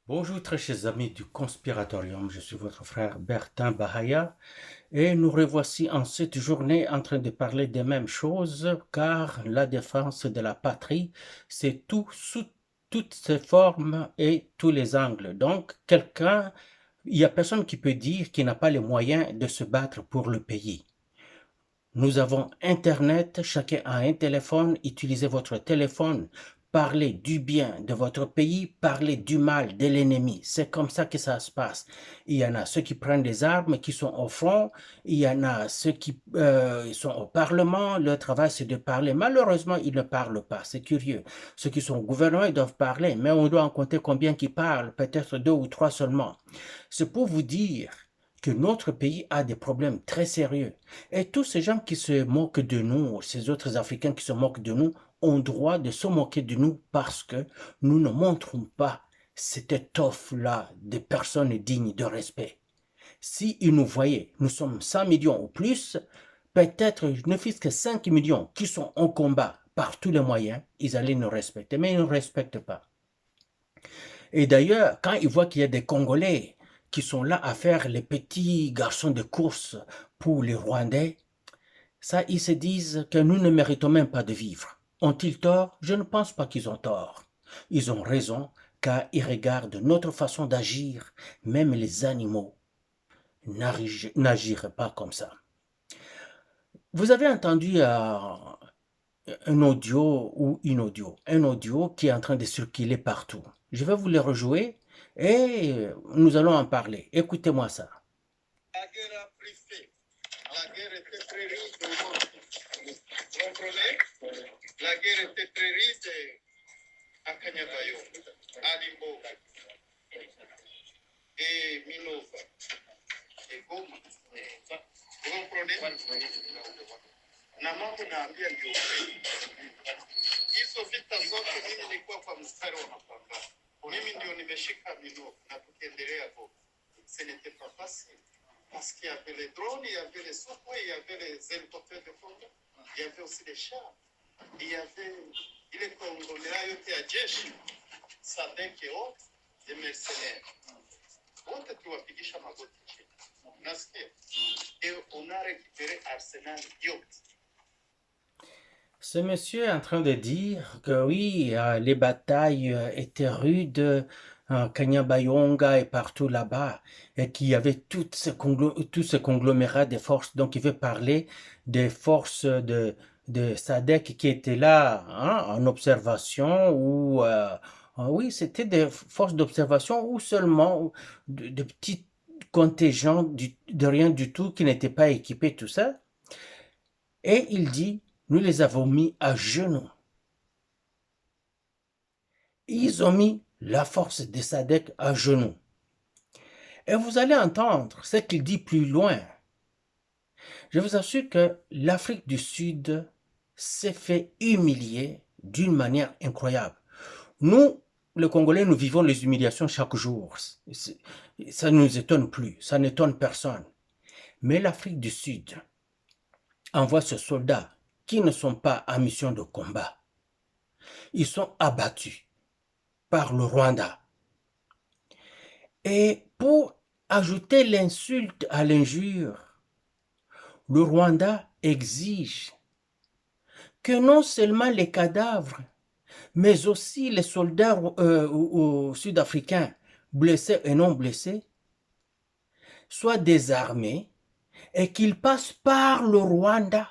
Bonjour très chers amis du Conspiratorium, je suis votre frère Bertin Bahaya et nous revoici en cette journée en train de parler des mêmes choses car la défense de la patrie c'est tout sous toutes ses formes et tous les angles. Donc il n'y a personne qui peut dire qu'il n'a pas les moyens de se battre pour le pays. Nous avons Internet, chacun a un téléphone, utilisez votre téléphone, parlez du bien de votre pays, parlez du mal de l'ennemi. C'est comme ça que ça se passe. Il y en a ceux qui prennent des armes, qui sont au front, il y en a ceux qui sont au Parlement, leur travail c'est de parler. Malheureusement, ils ne parlent pas, c'est curieux. Ceux qui sont au gouvernement, ils doivent parler, mais on doit en compter combien qui parlent, peut-être deux ou trois seulement. C'est pour vous dire que notre pays a des problèmes très sérieux. Et tous ces gens qui se moquent de nous, ces autres Africains qui se moquent de nous, ont droit de se moquer de nous parce que nous ne montrons pas cette étoffe-là de personnes dignes de respect. S'ils nous voyaient, nous sommes 100 millions ou plus, peut-être ne fût-ce que 5 millions qui sont en combat par tous les moyens, ils allaient nous respecter, mais ils ne nous respectent pas. Et d'ailleurs, quand ils voient qu'il y a des Congolais qui sont là à faire les petits garçons de course pour les Rwandais, ça, ils se disent que nous ne méritons même pas de vivre. Ont-ils tort? Je ne pense pas qu'ils ont tort. Ils ont raison, car ils regardent notre façon d'agir. Même les animaux n'agiraient pas comme ça. Vous avez entendu un audio ou une audio, un audio qui est en train de circuler partout. Je vais vous le rejouer et nous allons en parler. Écoutez-moi ça. La guerre a pris fait. La guerre était très riche. Vous comprenez? La guerre était très riche à Kanyabayo, à Limbo, et Minova, et Goma. Vous comprenez? Na mambo naambia ndio ukweli. Hizo vita zote mimi nilikuwa kwa mstari wa mapambano. Mimi ndio nimeshika Minova na tukiendelea hapo. Ce n'était pas facile. Parce qu'il y avait les drones, il y avait les Sukhoi, il y avait les hélicoptères de combat, il y avait aussi les chars. Il y avait ile congolais yote ya jeshi, SADC et autres, des mercenaires. Wote tuwapigisha magoti chini. Nasikia? Et on a récupéré Arsenal yote. Ce monsieur est en train de dire que oui, les batailles étaient rudes en Kanyabayonga et partout là-bas, et qu'il y avait tout ce conglomérat de forces. Donc, il veut parler des forces de SADC qui étaient là hein, en observation ou oui, c'était des forces d'observation ou seulement de petits contingents de rien du tout qui n'étaient pas équipés, tout ça. Et il dit, nous les avons mis à genoux. Ils ont mis la force de SADC à genoux. Et vous allez entendre ce qu'il dit plus loin. Je vous assure que l'Afrique du Sud s'est fait humilier d'une manière incroyable. Nous, les Congolais, nous vivons les humiliations chaque jour. Ça ne nous étonne plus, ça n'étonne personne. Mais l'Afrique du Sud envoie ces soldats qui ne sont pas en mission de combat. Ils sont abattus par le Rwanda. Et pour ajouter l'insulte à l'injure, le Rwanda exige que non seulement les cadavres, mais aussi les soldats sud-africains, blessés et non blessés, soient désarmés et qu'ils passent par le Rwanda.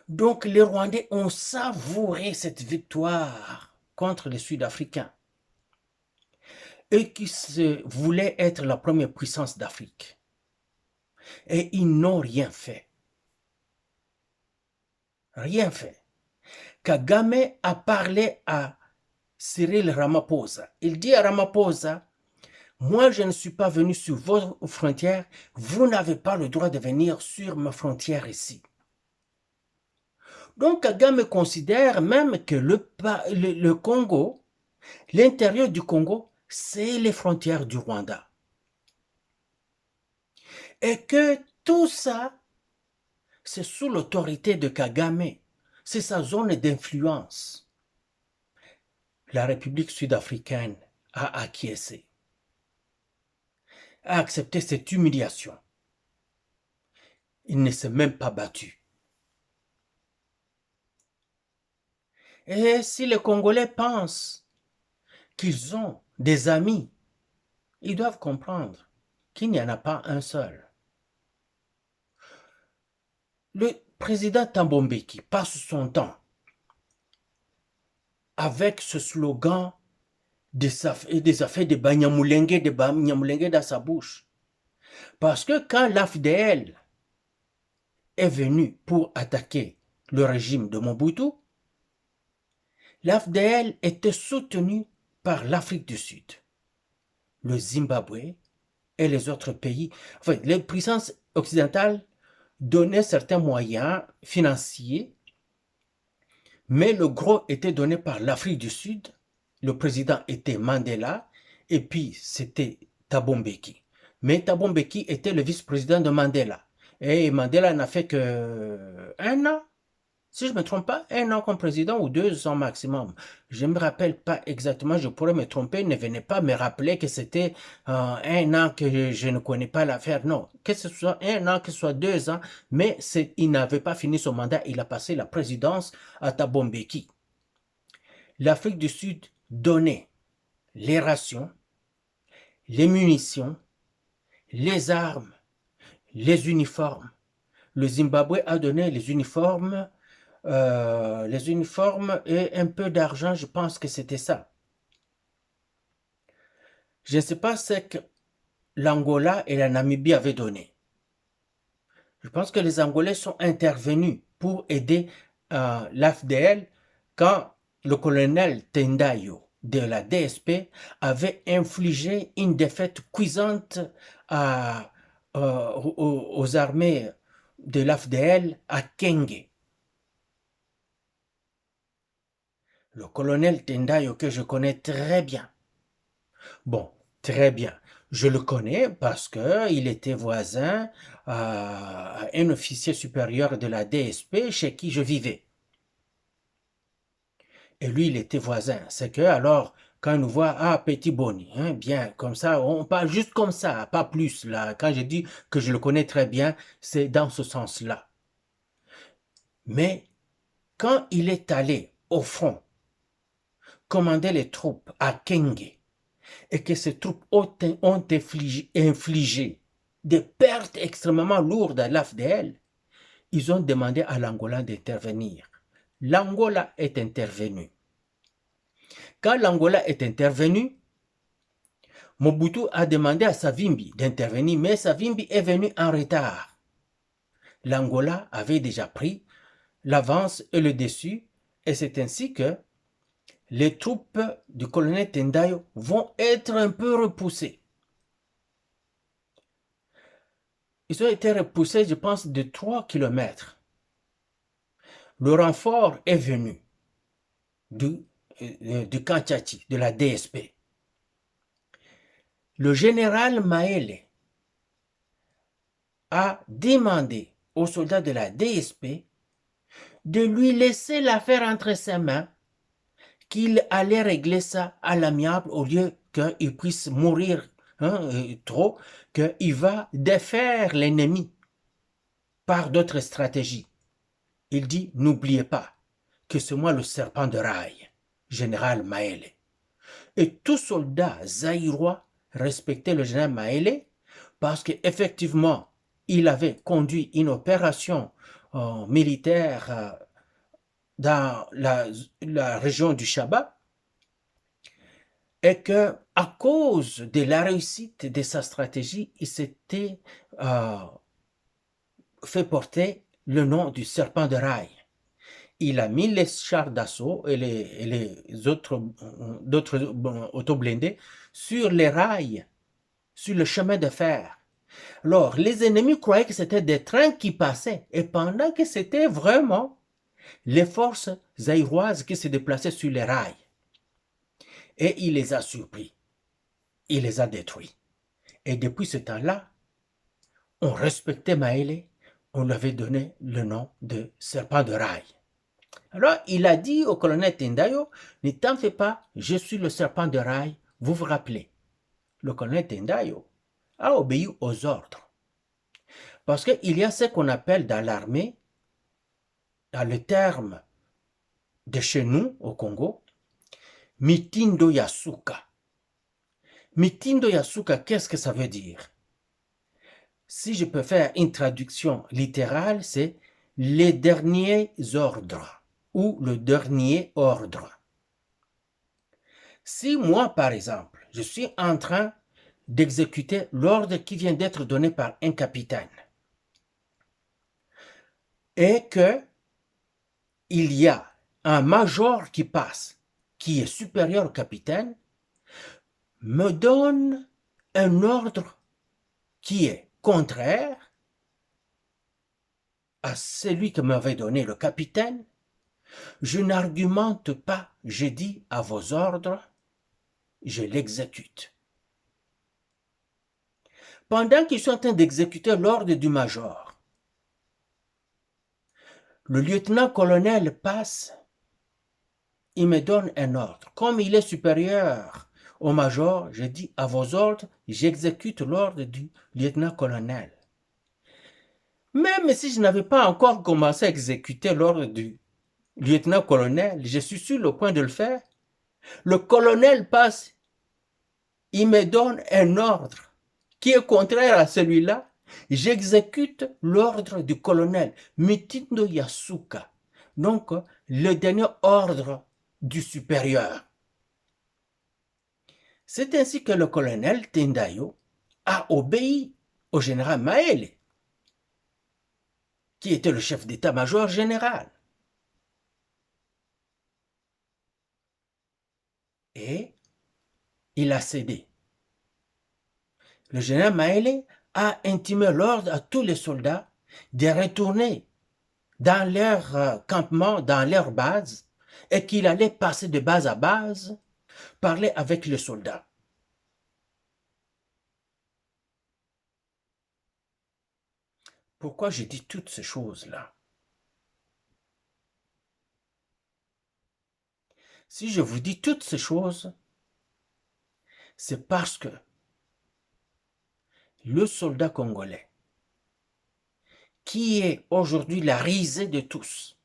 Donc les Rwandais ont savouré cette victoire contre les Sud-Africains. Eux qui voulaient être la première puissance d'Afrique. Et ils n'ont rien fait. Rien fait. Kagame a parlé à Cyril Ramaphosa. Il dit à Ramaphosa, moi je ne suis pas venu sur vos frontières, vous n'avez pas le droit de venir sur ma frontière ici. Donc Kagame considère même que le Congo, l'intérieur du Congo, c'est les frontières du Rwanda. Et que tout ça, c'est sous l'autorité de Kagame. C'est sa zone d'influence. la République sud-africaine a acquiescé, a accepté cette humiliation. Il ne s'est même pas battu. Et si les Congolais pensent qu'ils ont des amis, ils doivent comprendre qu'il n'y en a pas un seul. Le président Thabo Mbeki passe son temps avec ce slogan des affaires de Banyamulenge dans sa bouche. Parce que quand l'AFDL est venu pour attaquer le régime de Mobutu, l'AFDL était soutenu par l'Afrique du Sud, le Zimbabwe et les autres pays. Enfin, les puissances occidentales donnaient certains moyens financiers, mais le gros était donné par l'Afrique du Sud. Le président était Mandela et puis c'était Thabo Mbeki. Mais Thabo Mbeki était le vice-président de Mandela. Et Mandela n'a fait que 1 an, si je ne me trompe pas, 1 an comme président ou 2 ans maximum. Je ne me rappelle pas exactement, je pourrais me tromper, ne venez pas me rappeler que c'était 1 an que je ne connais pas l'affaire. Non, que ce soit 1 an, que ce soit 2 ans, mais il n'avait pas fini son mandat, il a passé la présidence à Thabo Mbeki. L'Afrique du Sud donnait les rations, les munitions, les armes, les uniformes. Le Zimbabwe a donné les uniformes et un peu d'argent, je pense que c'était ça. Je ne sais pas ce que l'Angola et la Namibie avaient donné. Je pense que les Angolais sont intervenus pour aider l'AFDL quand le colonel Tendayo de la DSP avait infligé une défaite cuisante aux armées de l'AFDL à Kenge. Le colonel Tendayo que je connais très bien. Bon, très bien. Je le connais parce qu'il était voisin à un officier supérieur de la DSP chez qui je vivais. Et lui, il était voisin. C'est que alors, quand il nous voit, ah, petit Boni, hein, bien, comme ça, on parle juste comme ça, pas plus. Là, quand je dis que je le connais très bien, c'est dans ce sens-là. Mais quand il est allé au front, commander les troupes à Kenge, et que ces troupes ont infligé des pertes extrêmement lourdes à l'AFDL, ils ont demandé à l'Angola d'intervenir. L'Angola est intervenu. Quand l'Angola est intervenu, Mobutu a demandé à Savimbi d'intervenir, mais Savimbi est venu en retard. L'Angola avait déjà pris l'avance et le dessus, et c'est ainsi que les troupes du colonel Tendayo vont être un peu repoussées. Ils ont été repoussés, je pense, de 3 kilomètres. Le renfort est venu du Kanchati, de la DSP. Le général Maele a demandé aux soldats de la DSP de lui laisser l'affaire entre ses mains, qu'il allait régler ça à l'amiable au lieu qu'il puisse mourir trop, qu'il va défaire l'ennemi par d'autres stratégies. Il dit, n'oubliez pas que c'est moi le serpent de rail, général Maele. Et tout soldat zaïrois respectait le général Maele parce qu'effectivement, il avait conduit une opération militaire dans la région du Shaba et que à cause de la réussite de sa stratégie, il s'était fait porter le nom du serpent de rail. Il a mis les chars d'assaut et les autres autoblindés sur les rails, sur le chemin de fer. Alors, les ennemis croyaient que c'était des trains qui passaient, et pendant que c'était vraiment les forces zaïroises qui se déplaçaient sur les rails. Et il les a surpris. Il les a détruits. Et depuis ce temps-là, on respectait Maele, on lui avait donné le nom de serpent de rail. Alors, il a dit au colonel Tendayo, ne t'en fais pas, je suis le serpent de rail, vous vous rappelez. Le colonel Tendayo a obéi aux ordres. Parce qu'il y a ce qu'on appelle dans l'armée, dans le terme de chez nous, au Congo, Mitindo Yasuka. Mitindo Yasuka, qu'est-ce que ça veut dire? Si je peux faire une traduction littérale, c'est les derniers ordres ou le dernier ordre. Si moi, par exemple, je suis en train d'exécuter l'ordre qui vient d'être donné par un capitaine et que il y a un major qui passe, qui est supérieur au capitaine, me donne un ordre qui est contraire à celui que m'avait donné le capitaine, je n'argumente pas, je dis à vos ordres, je l'exécute. Pendant qu'ils sont en train d'exécuter l'ordre du major, le lieutenant-colonel passe, il me donne un ordre. Comme il est supérieur au major, je dis à vos ordres, j'exécute l'ordre du lieutenant-colonel. Même si je n'avais pas encore commencé à exécuter l'ordre du lieutenant-colonel, je suis sur le point de le faire. Le colonel passe, il me donne un ordre qui est contraire à celui-là. J'exécute l'ordre du colonel Mitindo Yasuka. Donc, le dernier ordre du supérieur. C'est ainsi que le colonel Tendayo a obéi au général Maele, qui était le chef d'état-major général. Et il a cédé. Le général Maele a intimé l'ordre à tous les soldats de retourner dans leur campement, dans leur base, et qu'il allait passer de base à base, parler avec les soldats. Pourquoi je dis toutes ces choses-là? Si je vous dis toutes ces choses, c'est parce que le soldat congolais, qui est aujourd'hui la risée de tous,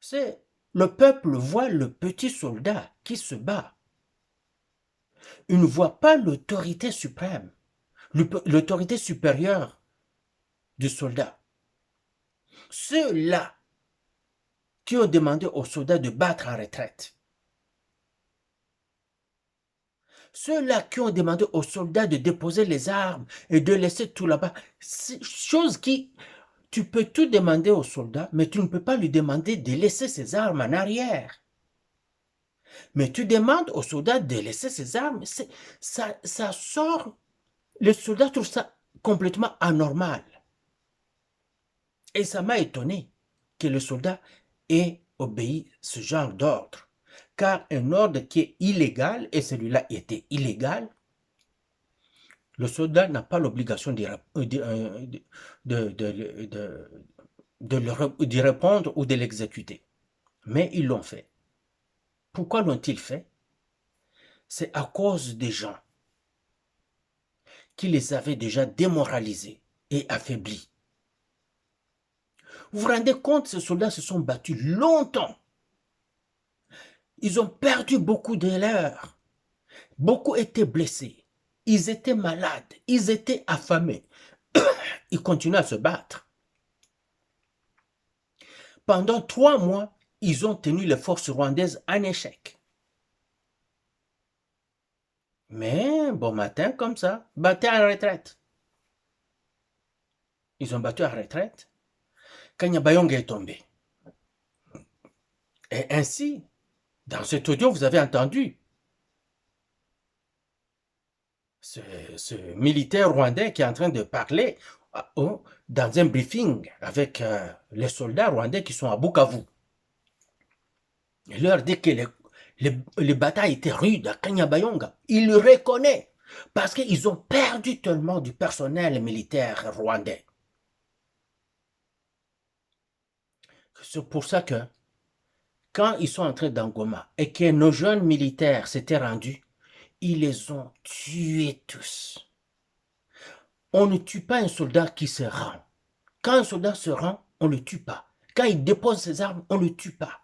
c'est le peuple voit le petit soldat qui se bat. Il ne voit pas l'autorité suprême, l'autorité supérieure du soldat. Ceux-là qui ont demandé aux soldats de battre en retraite, ceux-là qui ont demandé aux soldats de déposer les armes et de laisser tout là-bas, chose qui, tu peux tout demander aux soldats, mais tu ne peux pas lui demander de laisser ses armes en arrière. Mais tu demandes aux soldats de laisser ses armes, ça sort, les soldats trouvent ça complètement anormal. Et ça m'a étonné que le soldat ait obéi ce genre d'ordre. Car un ordre qui est illégal, et celui-là était illégal, le soldat n'a pas l'obligation d'y répondre ou de l'exécuter. Mais ils l'ont fait. Pourquoi l'ont-ils fait? C'est à cause des gens qui les avaient déjà démoralisés et affaiblis. Vous vous rendez compte, ces soldats se sont battus longtemps. Ils ont perdu beaucoup de leurs. Beaucoup étaient blessés. Ils étaient malades. Ils étaient affamés. Ils continuaient à se battre. Pendant 3 mois, ils ont tenu les forces rwandaises en échec. Mais bon matin, comme ça, battu en retraite. Ils ont battu en retraite. Kanyabayonga est tombé. Et ainsi, dans cet audio, vous avez entendu ce militaire rwandais qui est en train de parler dans un briefing avec les soldats rwandais qui sont à Bukavu. Il leur dit que les batailles étaient rudes à Kanyabayonga. Il le reconnaît parce qu'ils ont perdu tellement du personnel militaire rwandais. C'est pour ça que quand ils sont entrés dans Goma et que nos jeunes militaires s'étaient rendus, ils les ont tués tous. On ne tue pas un soldat qui se rend. Quand un soldat se rend, on ne le tue pas. Quand il dépose ses armes, on ne le tue pas.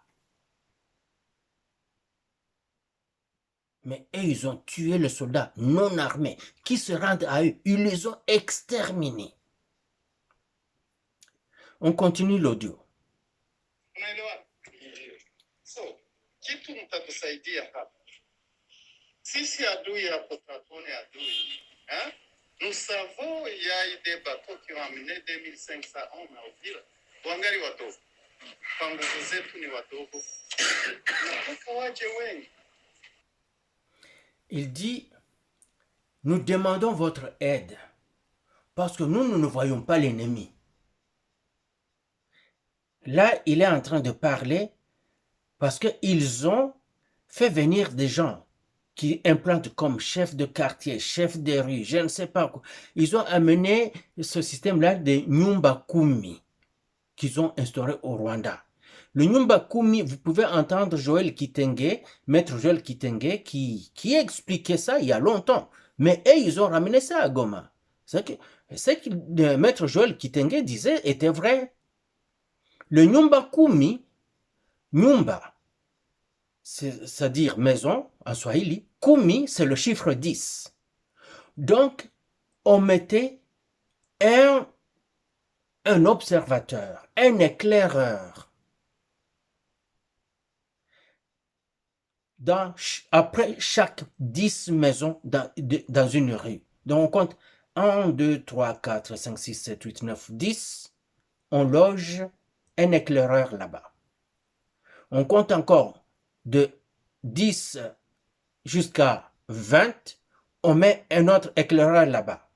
Mais eux, ils ont tué les soldats non armés qui se rendent à eux. Ils les ont exterminés. On continue l'audio. So, kitu mtatusaidia hapa. Sisi adui hapo tatone adui. Hein? Nous savons il y a eu des bateaux qui ont amené 2500 hommes au ville. Wangali wadogo. Kwa nguvu zetu ni wadogo. Nataka waje wengi. Il dit, nous demandons votre aide parce que nous ne voyons pas l'ennemi. Là, il est en train de parler parce qu'ils ont fait venir des gens qui implantent comme chef de quartier, chef de rue, je ne sais pas quoi. Ils ont amené ce système-là de Nyumba Kumi qu'ils ont instauré au Rwanda. Le Nyumba Kumi, vous pouvez entendre Joël Kitenge, maître Joël Kitenge, qui expliquait ça il y a longtemps. Mais eux, ils ont ramené ça à Goma. Ce que maître Joël Kitenge disait était vrai. Le Nyumba Kumi, Nyumba, c'est-à-dire maison en Swahili, Kumi, c'est le chiffre 10. Donc, on mettait un observateur, un éclaireur, après chaque 10 maisons dans une rue. Donc, on compte 1, 2, 3, 4, 5, 6, 7, 8, 9, 10. On loge un éclaireur là-bas. On compte encore de 10 jusqu'à 20, on met un autre éclaireur là-bas.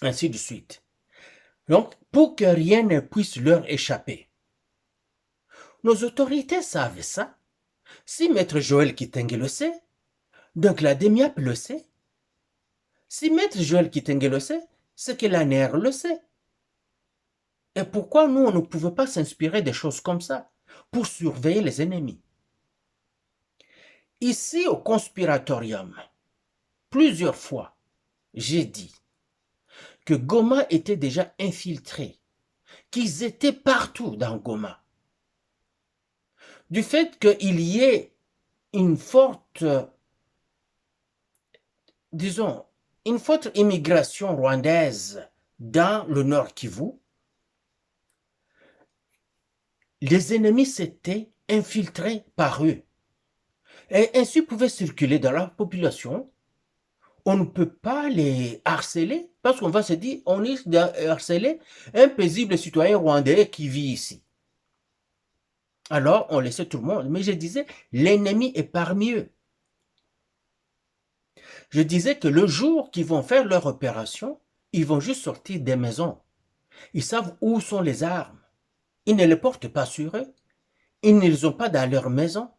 Ainsi de suite. Donc, pour que rien ne puisse leur échapper. Nos autorités savent ça. Si Maître Joël Kitenge le sait, donc la DEMIAP le sait. Si Maître Joël Kitenge le sait, c'est que la NER le sait. Et pourquoi nous, on ne pouvait pas s'inspirer des choses comme ça pour surveiller les ennemis? Ici, au conspiratorium, plusieurs fois, j'ai dit que Goma était déjà infiltré, qu'ils étaient partout dans Goma. Du fait qu'il y ait une forte, disons, une forte immigration rwandaise dans le Nord Kivu, les ennemis s'étaient infiltrés par eux et ainsi pouvaient circuler dans la population. On ne peut pas les harceler parce qu'on va se dire on risque de harceler un paisible citoyen rwandais qui vit ici. Alors on laissait tout le monde. Mais je disais, l'ennemi est parmi eux. Je disais que le jour qu'ils vont faire leur opération, ils vont juste sortir des maisons. Ils savent où sont les armes. Ils ne les portent pas sur eux. Ils ne les ont pas dans leur maison.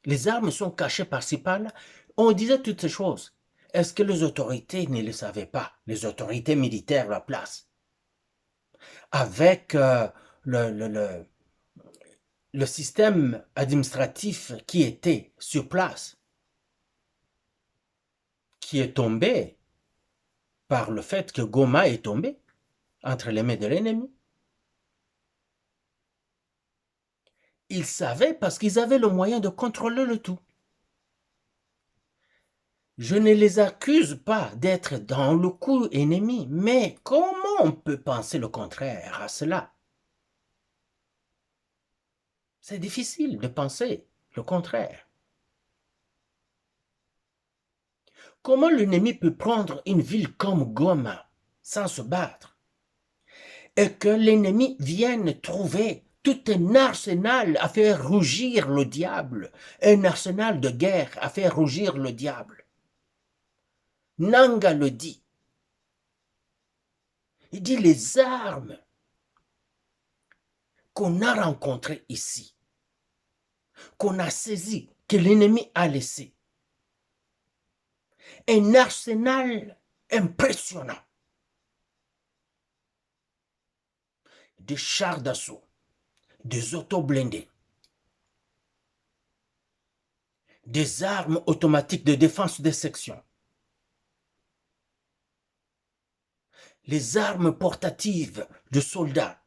Les armes sont cachées par-ci par-là. On disait toutes ces choses. Est-ce que les autorités ne le savaient pas? Les autorités militaires à la place. Avec le système administratif qui était sur place, qui est tombé par le fait que Goma est tombé entre les mains de l'ennemi. Ils savaient parce qu'ils avaient le moyen de contrôler le tout. Je ne les accuse pas d'être dans le coup ennemi, mais comment on peut penser le contraire à cela? C'est difficile de penser le contraire. Comment l'ennemi peut prendre une ville comme Goma sans se battre? Et que l'ennemi vienne trouver tout un arsenal à faire rougir le diable, un arsenal de guerre à faire rougir le diable. Nanga le dit. Il dit les armes qu'on a rencontrées ici, qu'on a saisies, que l'ennemi a laissées. Un arsenal impressionnant. Des chars d'assaut, des auto-blindés, des armes automatiques de défense des sections, les armes portatives de soldats,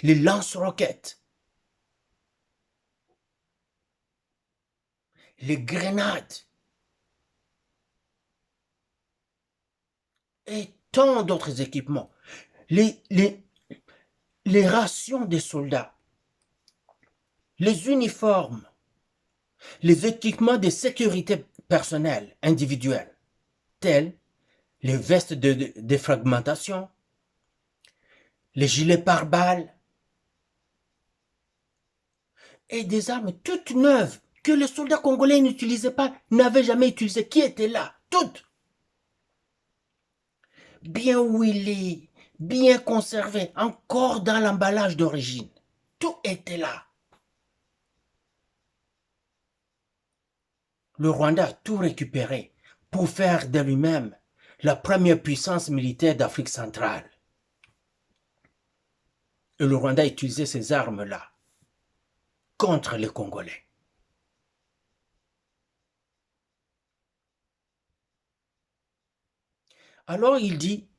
les lance-roquettes, les grenades et tant d'autres équipements. Les rations des soldats, les uniformes, les équipements de sécurité personnelle individuelle, tels les vestes de défragmentation, les gilets pare-balles et des armes toutes neuves que les soldats congolais n'utilisaient pas, n'avaient jamais utilisées, qui étaient là, toutes bien huilées, bien conservées, encore dans l'emballage d'origine. Tout était là. Le Rwanda a tout récupéré pour faire de lui-même la première puissance militaire d'Afrique centrale. Et le Rwanda a utilisé ces armes-là contre les Congolais. Alors il dit,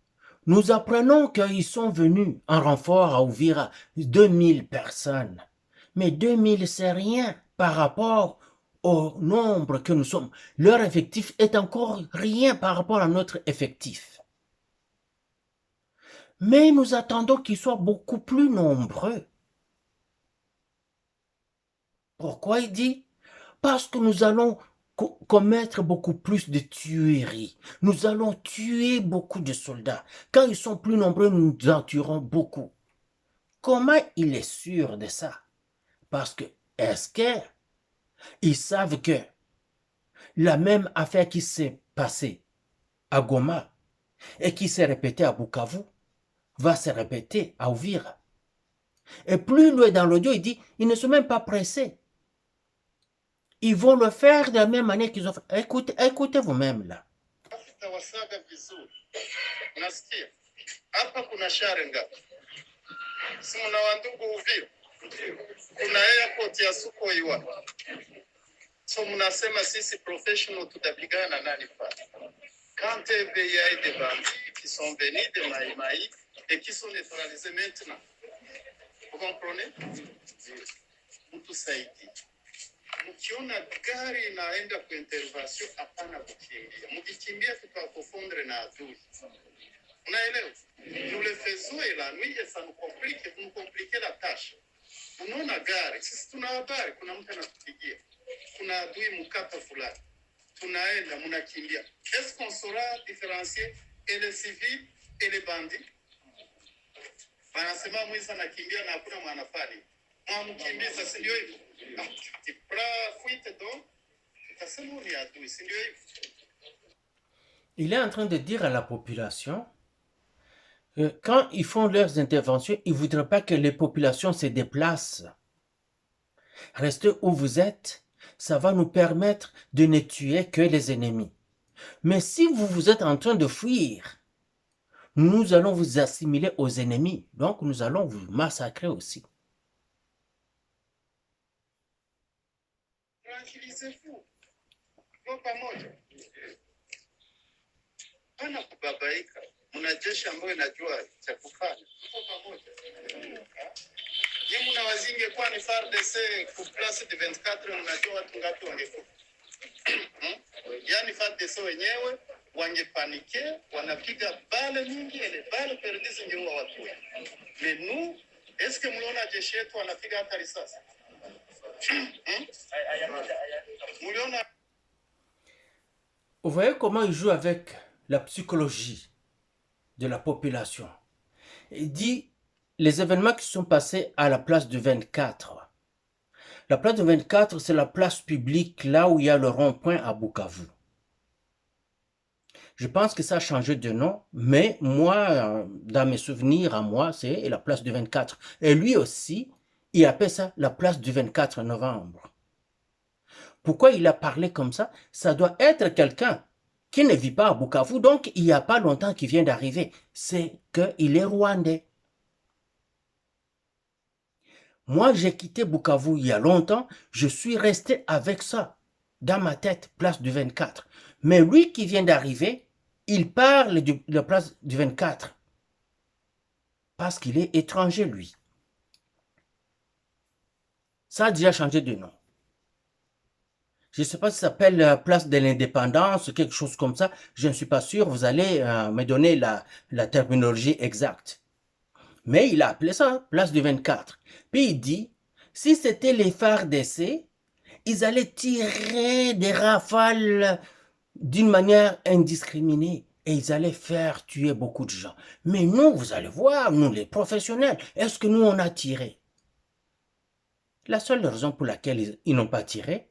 nous apprenons qu'ils sont venus en renfort à Uvira 2000 personnes. Mais 2000, c'est rien par rapport au nombre que nous sommes. Leur effectif est encore rien par rapport à notre effectif. Mais nous attendons qu'ils soient beaucoup plus nombreux. Pourquoi il dit? Parce que nous allons commettre beaucoup plus de tueries. Nous allons tuer beaucoup de soldats. Quand ils sont plus nombreux, nous en tuerons beaucoup. Comment il est sûr de ça? Parce que, est-ce qu'ils savent que la même affaire qui s'est passée à Goma et qui s'est répétée à Bukavu va se répéter à Uvira? Et plus loin dans l'audio, il dit, ils ne sont même pas pressés. Ils vont le faire de la même manière qu'ils ont fait. Écoutez vous-même là. Hapa kuna share ngapi? Si mna wandugu Uvira, kuna airport ya Sukhoi hapa. So mnasema sisi professional tutapigana nani pale? Quand il y a des bandits qui sont venus de Maïmaï et qui sont neutralisés maintenant. Vous comprenez? Mtusaidie. Mkiona gari inaenda kwa intervention, hapana kukimbia. Mkikimbia tutakufondre na adui. Unaelewa? Nous le faisons et la nuit et ça nous complique la tâche. Unaona gari, sisi tuna habari, kuna mtu anatupigia. Kuna adui mkata fulani. Tunaenda, mnakimbia. Est-ce qu'on saura différencier et les civils et les bandits? Wanasema mwizi anakimbia na hakuna mwanafani. Mwamkimbiza, si ndio hivyo? Il est en train de dire à la population que quand ils font leurs interventions, ils ne voudraient pas que les populations se déplacent. Restez où vous êtes, ça va nous permettre de ne tuer que les ennemis. Mais si vous êtes en train de fuir, nous allons vous assimiler aux ennemis. Donc nous allons vous massacrer aussi. Tranquillisez-vous. Kwa pamoja. Hana kubabaika. Mna jeshi ambayo inajua cha kufanya. Kwa pamoja. Jimu na wazinge kwa ni FARDC ku place de 24 mnajua watu ngapi wangekufa. Yaani FARDC wenyewe wangepanike, wanapiga bale nyingi, ile bale perdizi ngeua watu. Mais nous, est-ce que mliona jeshi yetu wanapiga hata risasi? Vous voyez comment il joue avec la psychologie de la population. Il dit les événements qui sont passés à la place du 24. La place du 24, c'est la place publique là où il y a le rond-point à Bukavu. Je pense que ça a changé de nom, mais moi, dans mes souvenirs à moi, c'est la place du 24. Et lui aussi, il appelle ça la place du 24 novembre. Pourquoi il a parlé comme ça? Ça doit être quelqu'un qui ne vit pas à Bukavu, donc il n'y a pas longtemps qu'il vient d'arriver. C'est qu'il est rwandais. Moi, j'ai quitté Bukavu il y a longtemps, je suis resté avec ça dans ma tête, place du 24. Mais lui qui vient d'arriver, il parle de la place du 24 parce qu'il est étranger, lui. Ça a déjà changé de nom. Je ne sais pas si ça s'appelle place de l'indépendance ou quelque chose comme ça. Je ne suis pas sûr. Vous allez me donner la terminologie exacte. Mais il a appelé ça place du 24. Puis il dit, si c'était les phares d'essai, ils allaient tirer des rafales d'une manière indiscriminée et ils allaient faire tuer beaucoup de gens. Mais nous, vous allez voir, nous les professionnels, est-ce que nous on a tiré? La seule raison pour laquelle ils n'ont pas tiré,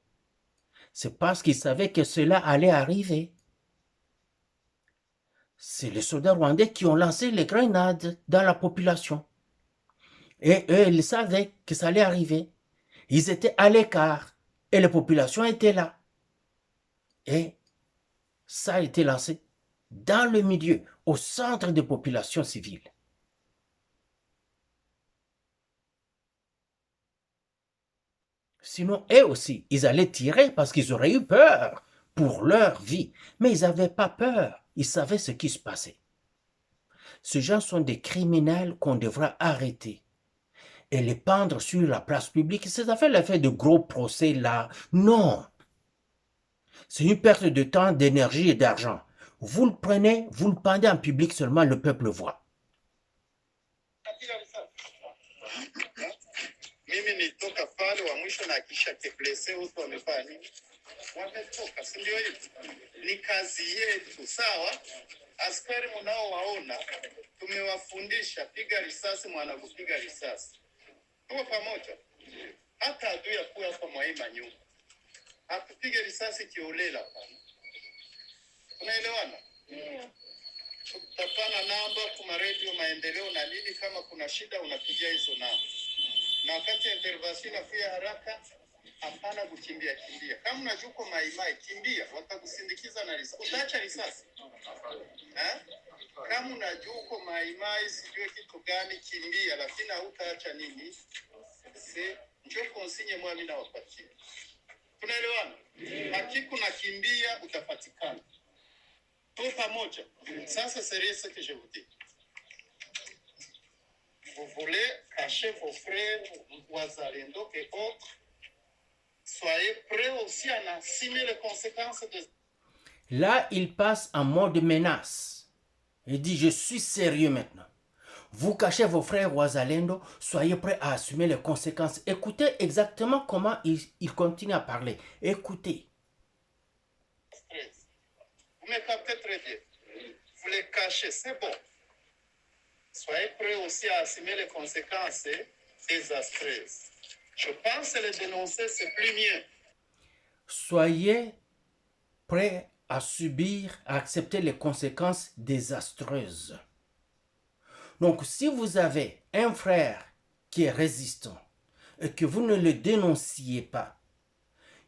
c'est parce qu'ils savaient que cela allait arriver. C'est les soldats rwandais qui ont lancé les grenades dans la population. Et eux, ils savaient que ça allait arriver. Ils étaient à l'écart et la population était là. Et ça a été lancé dans le milieu, au centre des populations civiles. Sinon, eux aussi, ils allaient tirer parce qu'ils auraient eu peur pour leur vie. Mais ils n'avaient pas peur. Ils savaient ce qui se passait. Ces gens sont des criminels qu'on devra arrêter et les pendre sur la place publique. C'est à fait l'effet de gros procès là. Non. C'est une perte de temps, d'énergie et d'argent. Vous le prenez, vous le pendez en public seulement, le peuple voit. Mimi nitoka pale wa mwisho na kisha keplese huko wamefanya nini? Wametoka, si ndio hivyo? Ni kazi yetu, sawa? Askari mnaowaona tumewafundisha, piga risasi mwana kupiga risasi. Tuko pamoja. Hata adui akuwa hapa mwaima nyumba. Hakupige risasi kiolela pana. Unaelewana? Tutapana namba kwa radio maendeleo na nini, kama kuna shida unapigia hizo namba. Na wakati intervention inafanya haraka, hapana kukimbia kimbia. Kama unajua uko maimai, kimbia, watakusindikiza na risasi. Utaacha risasi. Kama unajua uko maimai, sijue kitu gani, kimbia, lakini hutaacha nini? Njoo konsinye mwami na wapatie. Tunaelewana? Hakiku na kimbia utapatikana. Tout pamoja. Ça, c'est sérieux ce que je vous dis. Vous voulez cacher vos frères, Wazalendo et autres. Soyez prêts aussi à assumer les conséquences de... Là, il passe en mode menace. Il dit, je suis sérieux maintenant. Vous cachez vos frères Wazalendo, soyez prêts à assumer les conséquences. Écoutez exactement comment il continue à parler. Écoutez. Vous me captez très bien. Vous les cachez, c'est bon. Soyez prêts aussi à assumer les conséquences désastreuses. Je pense que les dénoncer, c'est plus mieux. Soyez prêts à subir, à accepter les conséquences désastreuses. Donc, si vous avez un frère qui est résistant et que vous ne le dénonciez pas,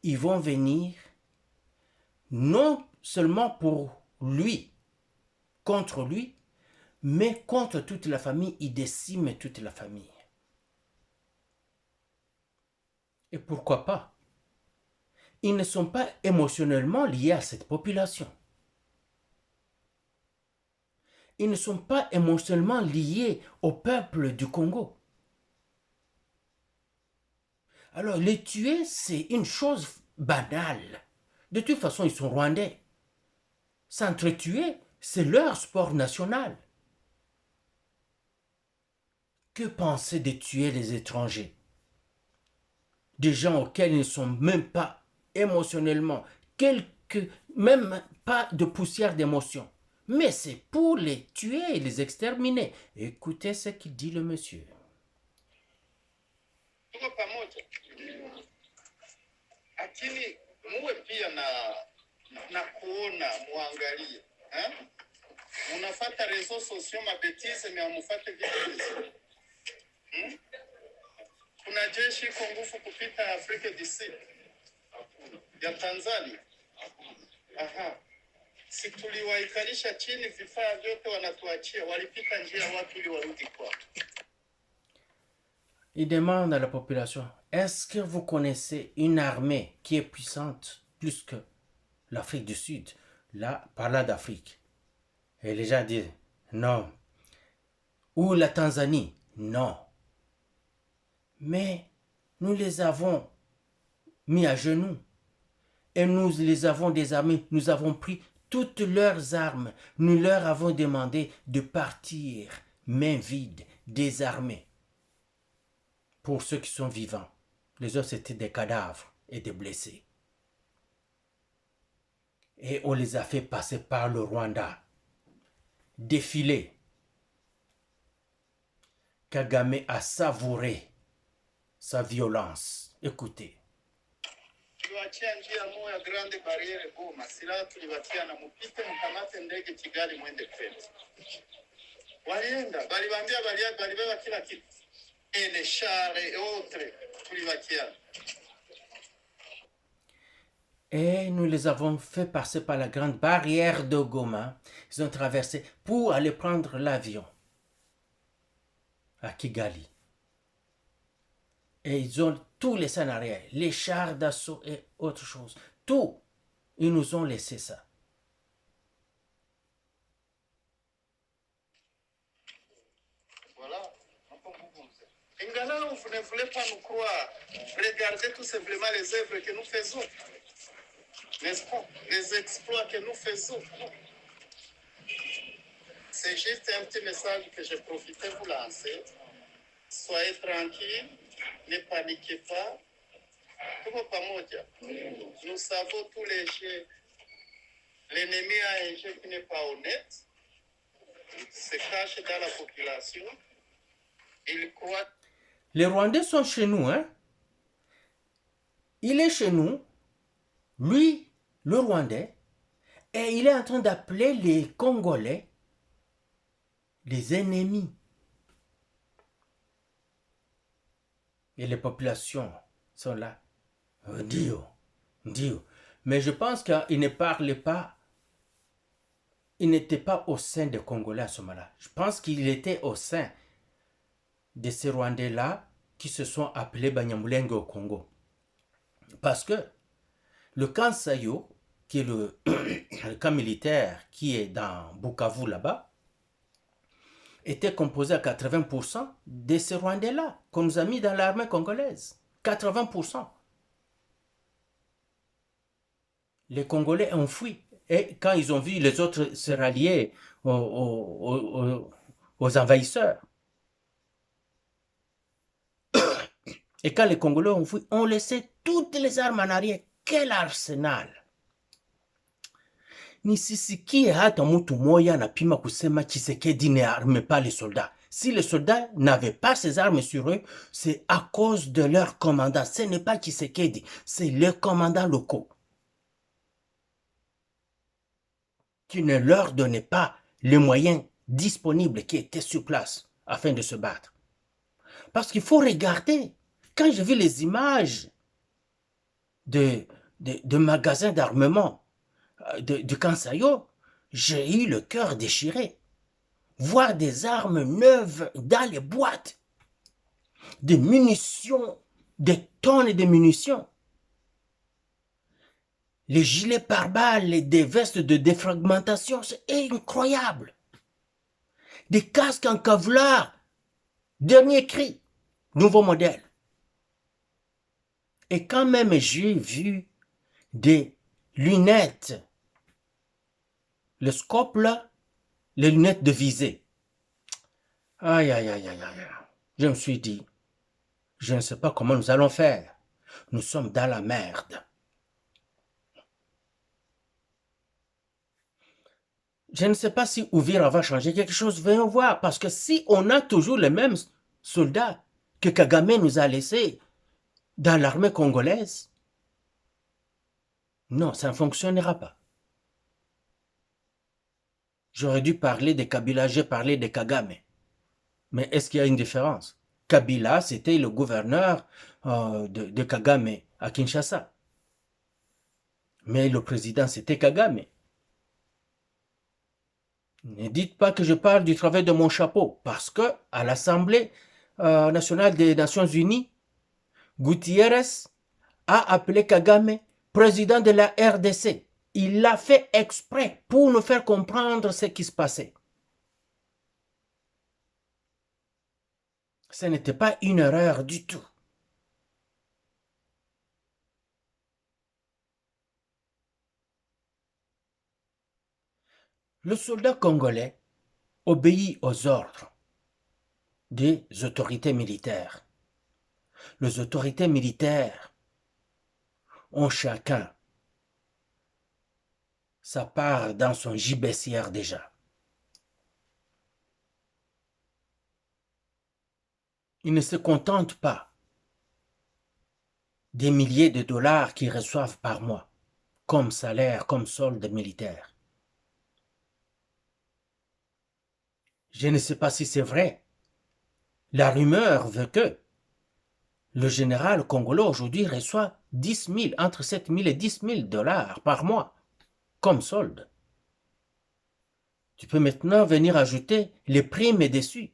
ils vont venir non seulement pour lui, contre lui, mais contre toute la famille. Ils déciment toute la famille. Et pourquoi pas? Ils ne sont pas émotionnellement liés à cette population. Ils ne sont pas émotionnellement liés au peuple du Congo. Alors, les tuer, c'est une chose banale. De toute façon, ils sont rwandais. S'entretuer, c'est leur sport national. Que penser de tuer les étrangers? Des gens auxquels ils ne sont même pas émotionnellement, même pas de poussière d'émotion. Mais c'est pour les tuer et les exterminer. Écoutez ce qu'il dit le monsieur. Tuko pamoja. Lakini muwe pia na kuona muangalie. Unafata réseaux sociaux mabetize mais amufate vitu. Kuna jeshi iko nguvu kupita Afrika du Sud ya Tanzania. Aha. Si tuliwaikalisha chini, vifaa vyote wanatuachia, walipita njia watu ili warudi kwao. Il demande à la population, est-ce que vous connaissez une armée qui est puissante plus que l'Afrique du Sud? Là, parlant d'Afrique. Et les gens disent, non. Ou la Tanzanie? Non. Mais nous les avons mis à genoux et nous les avons désarmés. Nous avons pris toutes leurs armes. Nous leur avons demandé de partir, mains vides, désarmés. Pour ceux qui sont vivants. Les autres, c'était des cadavres et des blessés. Et on les a fait passer par le Rwanda. Défiler. Kagame a savouré sa violence. Écoutez. Tuliwachia njia moja grande bariere Goma, silaha tuliwatia na mupite mkamate ndege Kigali mwende kwetu. Walienda, balibambia balibeba kila kitu. Et les chars et autres, tuliwatia. Et nous les avons fait passer par la grande barrière de Goma. Ils ont traversé pour aller prendre l'avion à Kigali. Et ils ont tout laissé en arrière, les chars d'assaut et autre chose. Tout, ils nous ont laissé ça. Voilà. Ingana, vous ne voulez pas nous croire. Regardez tout simplement les œuvres que nous faisons. N'est-ce pas? Les exploits que nous faisons. C'est juste un petit message que je profitais pour lancer. Soyez tranquilles, ne paniquez pas. Nous savons tous les jeux. L'ennemi a un jeu qui n'est pas honnête. Il se cache dans la population. Il croit. Les Rwandais sont chez nous, hein? Il est chez nous, lui, le Rwandais, et il est en train d'appeler les Congolais les ennemis. Et les populations sont là. Dio, Dio. Mais je pense qu'il ne parlait pas, il n'était pas au sein des Congolais à ce moment-là. Je pense qu'il était au sein de ces Rwandais-là qui se sont appelés Banyamulenge au Congo. Parce que le camp Sayo, qui est le camp militaire qui est dans Bukavu là-bas, était composé à 80% de ces Rwandais-là qu'on nous a mis dans l'armée congolaise. 80%. Les Congolais ont fui. Et quand ils ont vu les autres se rallier aux envahisseurs, et quand les Congolais ont fui, on laissait toutes les armes en arrière. Quel arsenal! Nisisikie hata mtu moya anapima kusema Tshisekedi ne arme pas les soldats. Si les soldats n'avaient pas ces armes sur eux, c'est à cause de leur commandant. Ce n'est pas Tshisekedi, c'est les commandants locaux qui ne leur donnaient pas les moyens disponibles qui étaient sur place afin de se battre. Parce qu'il faut regarder, quand j'ai vu les images de magasins d'armement du Kansayo, j'ai eu le cœur déchiré. Voir des armes neuves dans les boîtes, des munitions, des tonnes de munitions, les gilets pare-balles et des vestes de défragmentation, c'est incroyable. Des casques en Kevlar, dernier cri, nouveau modèle. Et quand même j'ai vu des lunettes, le scope là, les lunettes de visée. Aïe, aïe, aïe, aïe, aïe. Je me suis dit, je ne sais pas comment nous allons faire. Nous sommes dans la merde. Je ne sais pas si Ouvira va changer quelque chose. Venons voir. Parce que si on a toujours les mêmes soldats que Kagame nous a laissés dans l'armée congolaise, non, ça ne fonctionnera pas. J'aurais dû parler de Kabila, j'ai parlé de Kagame. Mais est-ce qu'il y a une différence? Kabila, c'était le gouverneur de Kagame à Kinshasa. Mais le président, c'était Kagame. Ne dites pas que je parle du travail de mon chapeau, parce que à l'Assemblée, national des Nations Unies, Gutiérrez, a appelé Kagame président de la RDC. Il l'a fait exprès pour nous faire comprendre ce qui se passait. Ce n'était pas une erreur du tout. Le soldat congolais obéit aux ordres des autorités militaires. Les autorités militaires ont chacun sa part dans son gibecière déjà. Ils ne se contentent pas des milliers de dollars qu'ils reçoivent par mois comme salaire, comme solde militaire. Je ne sais pas si c'est vrai. La rumeur veut que le général congolais aujourd'hui reçoit 10 000, entre 7 000 et 10 000 dollars par mois comme solde. Tu peux maintenant venir ajouter les primes dessus.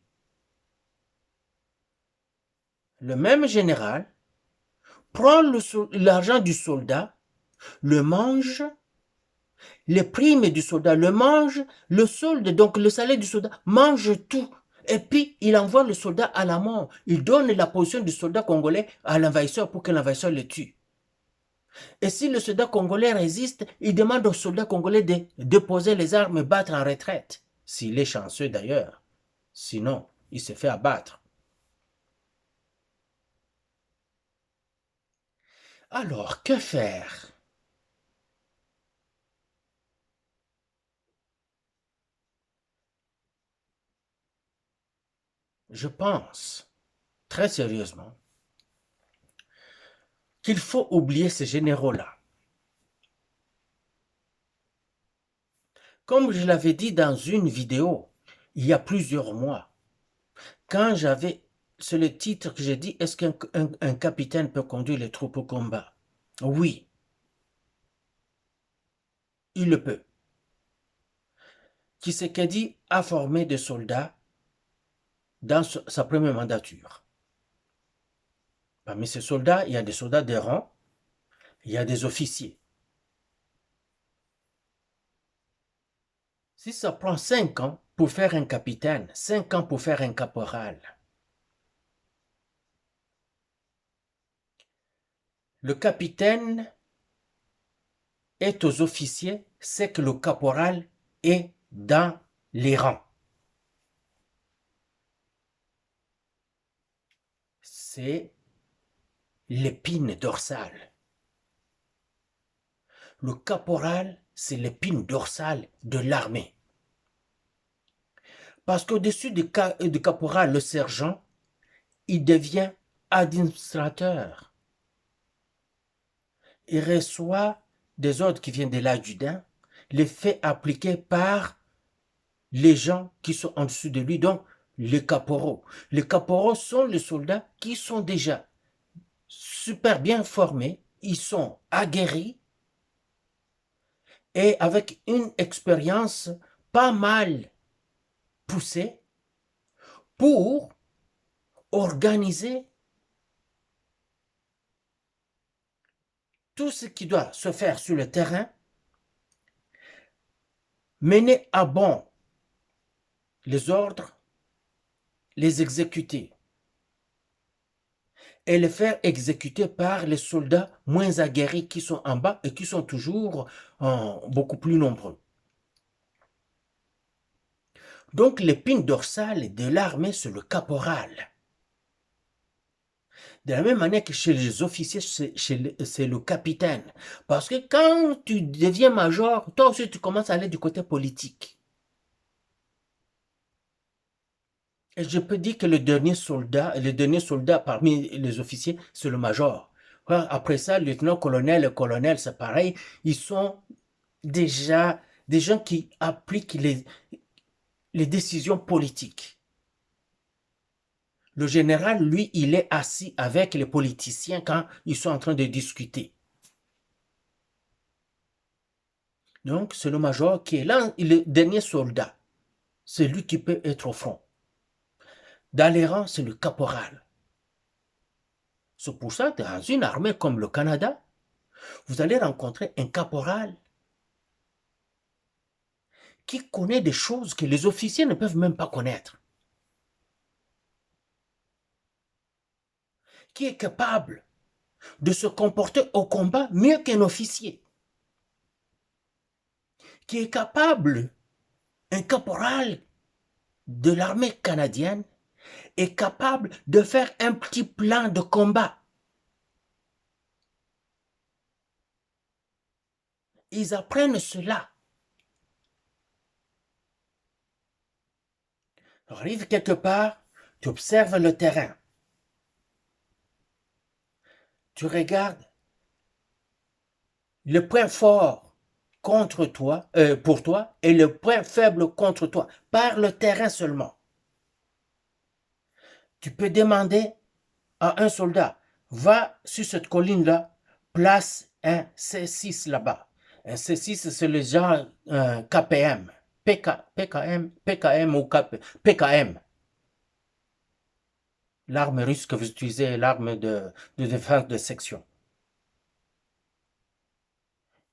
Le même général prend l'argent du soldat, le mange, les primes du soldat le mange, le solde, donc le salaire du soldat, mange tout. Et puis, il envoie le soldat à la mort. Il donne la position du soldat congolais à l'envahisseur pour que l'envahisseur le tue. Et si le soldat congolais résiste, il demande au soldat congolais de déposer les armes et battre en retraite. S'il est chanceux d'ailleurs. Sinon, il se fait abattre. Alors, que faire? Je pense, très sérieusement, qu'il faut oublier ces généraux-là. Comme je l'avais dit dans une vidéo, il y a plusieurs mois, quand j'avais, c'est le titre que j'ai dit, est-ce qu'un capitaine peut conduire les troupes au combat? Oui, il le peut. Tshisekedi a formé des soldats dans sa première mandature. Parmi ces soldats, il y a des soldats de rang, il y a des officiers. Si ça prend 5 ans pour faire un capitaine, 5 ans pour faire un caporal, le capitaine est aux officiers, c'est que le caporal est dans les rangs. C'est l'épine dorsale. Le caporal, c'est l'épine dorsale de l'armée. Parce qu'au-dessus du caporal, le sergent, il devient administrateur. Il reçoit des ordres qui viennent de l'adjudant, les fait appliquer par les gens qui sont en dessous de lui, donc les caporaux. Les caporaux sont les soldats qui sont déjà super bien formés, ils sont aguerris et avec une expérience pas mal poussée pour organiser tout ce qui doit se faire sur le terrain, mener à bon les ordres, les exécuter et les faire exécuter par les soldats moins aguerris qui sont en bas et qui sont toujours beaucoup plus nombreux. Donc l'épine dorsale de l'armée, c'est le caporal. De la même manière que chez les officiers, c'est le capitaine. Parce que quand tu deviens major, toi aussi tu commences à aller du côté politique. Et je peux dire que le dernier soldat parmi les officiers, c'est le major. Après ça, lieutenant-colonel et colonel, c'est pareil. Ils sont déjà des gens qui appliquent les décisions politiques. Le général, lui, il est assis avec les politiciens quand ils sont en train de discuter. Donc, c'est le major qui est là, le dernier soldat. C'est lui qui peut être au front. Dans les rangs, c'est le caporal. C'est pour ça que dans une armée comme le Canada, vous allez rencontrer un caporal qui connaît des choses que les officiers ne peuvent même pas connaître, qui est capable de se comporter au combat mieux qu'un officier, qui est capable, un caporal de l'armée canadienne, est capable de faire un petit plan de combat. Ils apprennent cela. Tu arrives quelque part, tu observes le terrain. Tu regardes le point fort contre toi, pour toi, et le point faible contre toi, par le terrain seulement. Tu peux demander à un soldat, va sur cette colline-là, place un C6 là-bas. Un C6, c'est le genre KPM, PKM ou PKM. L'arme russe que vous utilisez, l'arme de défense de section.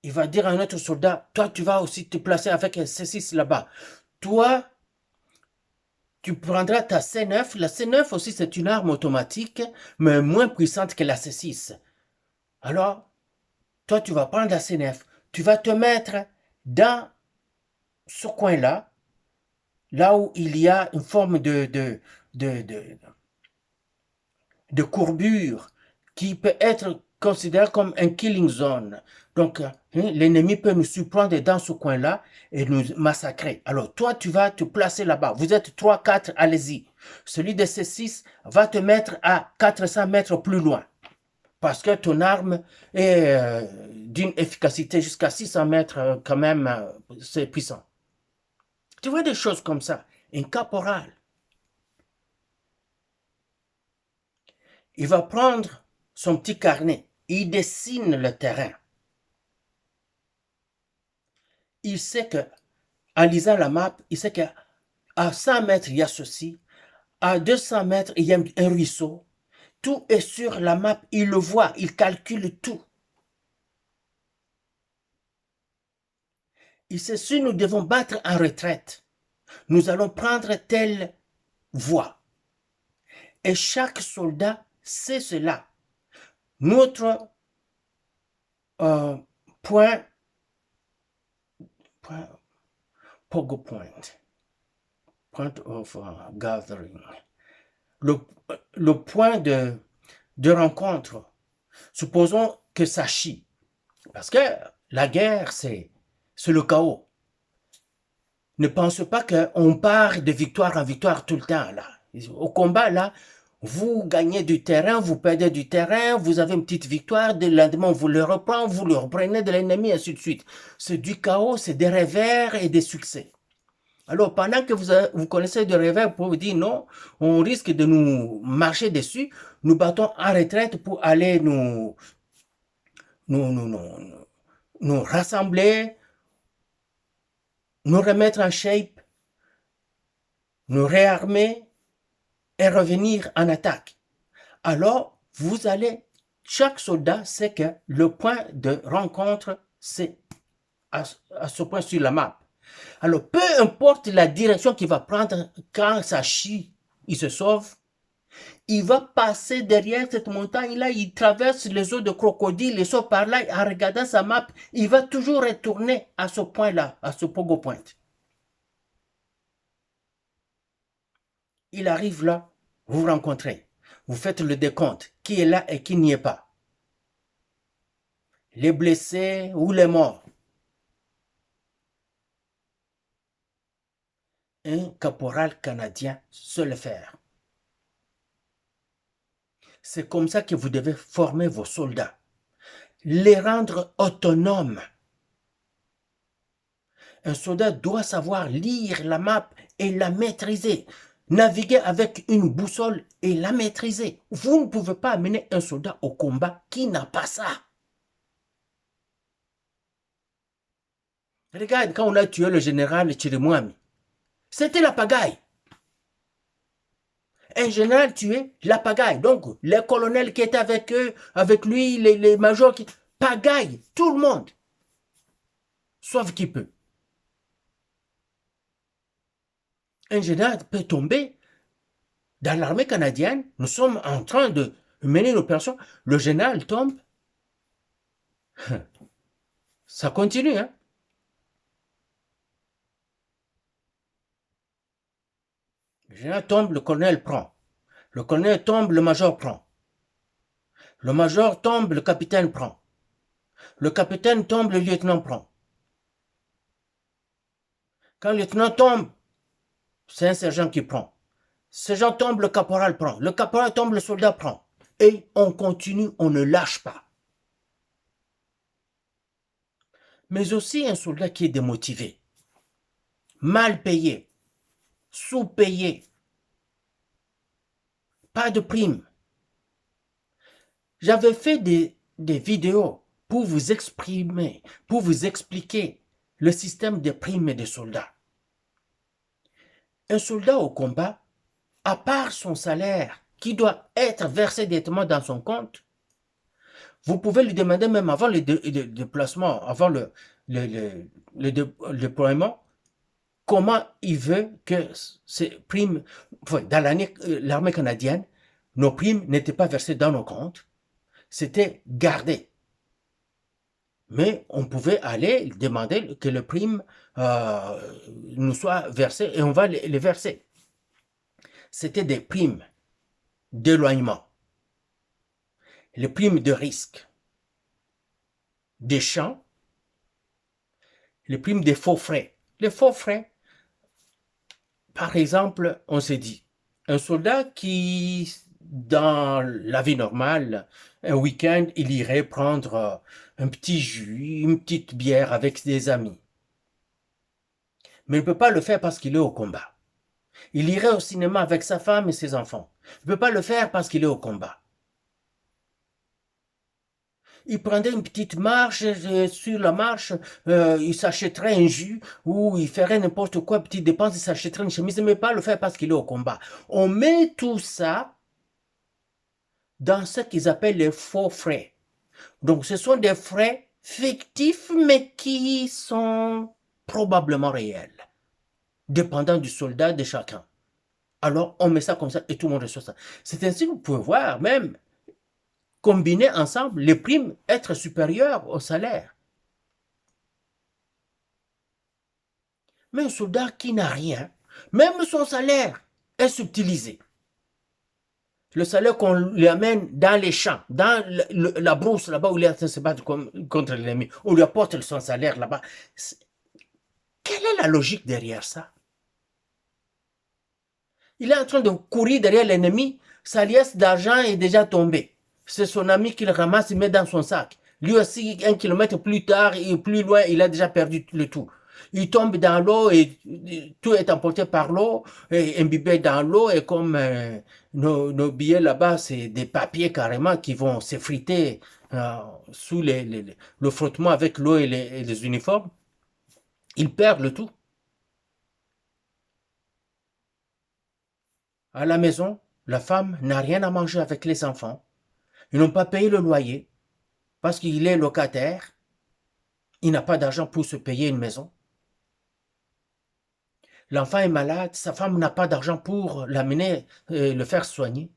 Il va dire à un autre soldat, toi tu vas aussi te placer avec un C6 là-bas. Toi, tu prendras ta C9. La C9 aussi c'est une arme automatique, mais moins puissante que la C6. Alors, toi tu vas prendre la C9. Tu vas te mettre dans ce coin-là, là où il y a une forme de, de, de courbure qui peut être considérée comme un killing zone. Donc, l'ennemi peut nous surprendre dans ce coin-là et nous massacrer. Alors, toi, tu vas te placer là-bas. Vous êtes 3, 4, allez-y. Celui de ces 6 va te mettre à 400 mètres plus loin. Parce que ton arme est d'une efficacité jusqu'à 600 mètres, quand même, c'est puissant. Tu vois des choses comme ça. Un caporal, il va prendre son petit carnet, il dessine le terrain. Il sait que, en lisant la map, il sait qu'à 100 mètres, il y a ceci, à 200 mètres, il y a un ruisseau. Tout est sur la map, il le voit, il calcule tout. Il sait si nous devons battre en retraite, nous allons prendre telle voie. Et chaque soldat sait cela. Notre point Pogo Point, Point of Gathering, le point de rencontre. Supposons que ça chie, parce que la guerre, c'est le chaos. Ne pense pas qu'on part de victoire en victoire tout le temps. Là. Au combat, là, vous gagnez du terrain, vous perdez du terrain, vous avez une petite victoire, le lendemain, vous le reprenez, vous le reprenez de l'ennemi, ainsi de suite. C'est du chaos, c'est des revers et des succès. Alors, pendant que vous connaissez des revers pour vous dire non, on risque de nous marcher dessus, nous battons en retraite pour aller nous rassembler, nous remettre en shape, nous réarmer et revenir en attaque. Alors, vous allez, chaque soldat sait que le point de rencontre, c'est à ce point sur la map. Alors, peu importe la direction qu'il va prendre quand ça chie, il se sauve. Il va passer derrière cette montagne-là, il traverse les eaux de crocodile, il sort par là, en regardant sa map, il va toujours retourner à ce point-là, à ce Pogo Point. Il arrive là, vous rencontrez, vous faites le décompte, qui est là et qui n'y est pas. Les blessés ou les morts. Un caporal canadien sait le faire. C'est comme ça que vous devez former vos soldats. Les rendre autonomes. Un soldat doit savoir lire la map et la maîtriser. Naviguer avec une boussole et la maîtriser. Vous ne pouvez pas amener un soldat au combat qui n'a pas ça. Regarde, quand on a tué le général Chirimwami, c'était la pagaille. Un général tué, la pagaille. Donc, les colonels qui étaient avec eux, avec lui, les majors qui... Pagaille, tout le monde. Sauf qui peut. Un général peut tomber. Dans l'armée canadienne, nous sommes en train de mener une opération. Le général tombe. Ça continue, hein. Le général tombe, le colonel prend. Le colonel tombe, le major prend. Le major tombe, le capitaine prend. Le capitaine tombe, le lieutenant prend. Quand le lieutenant tombe, c'est un sergent qui prend. Sergent tombe, le caporal prend. Le caporal tombe, le soldat prend. Et on continue, on ne lâche pas. Mais aussi un soldat qui est démotivé, mal payé, sous-payé, pas de prime. J'avais fait des vidéos pour vous exprimer, pour vous expliquer le système des primes des soldats. Un soldat au combat, à part son salaire qui doit être versé directement dans son compte, vous pouvez lui demander même avant le déplacement, avant le déploiement, comment il veut que ces primes, dans l'armée canadienne, nos primes n'étaient pas versées dans nos comptes, c'était gardé. Mais on pouvait aller demander que le prime nous soit versé et on va les verser. C'était des primes d'éloignement, les primes de risque, des champs, les primes des faux frais. Les faux frais, par exemple, on s'est dit, un soldat qui, dans la vie normale, un week-end, il irait prendre un petit jus, une petite bière avec des amis. Mais il ne peut pas le faire parce qu'il est au combat. Il irait au cinéma avec sa femme et ses enfants. Il ne peut pas le faire parce qu'il est au combat. Il prendrait une petite marche, sur la marche, il s'achèterait un jus ou il ferait n'importe quoi, petite dépense, il s'achèterait une chemise. Il ne peut pas le faire parce qu'il est au combat. On met tout ça dans ce qu'ils appellent les faux frais. Donc ce sont des frais fictifs mais qui sont probablement réels, dépendant du soldat, de chacun. Alors on met ça comme ça et tout le monde reçoit ça. C'est ainsi que vous pouvez voir même combiner ensemble les primes être supérieures au salaire. Mais un soldat qui n'a rien, même son salaire est subtilisé. Le salaire qu'on lui amène dans les champs, dans la brousse là-bas où il est en train de se battre contre l'ennemi, on lui apporte son salaire là-bas. Quelle est la logique derrière ça? Il est en train de courir derrière l'ennemi, sa liasse d'argent est déjà tombée. C'est son ami qui le ramasse, il met dans son sac. Lui aussi, 1 kilomètre plus tard et plus loin, il a déjà perdu le tout. Il tombe dans l'eau et tout est emporté par l'eau, imbibé dans l'eau et comme nos billets là-bas, c'est des papiers carrément qui vont s'effriter sous le frottement avec l'eau et les uniformes. Il perd le tout. À la maison, la femme n'a rien à manger avec les enfants. Ils n'ont pas payé le loyer parce qu'il est locataire. Il n'a pas d'argent pour se payer une maison. L'enfant est malade, sa femme n'a pas d'argent pour l'amener et le faire soigner.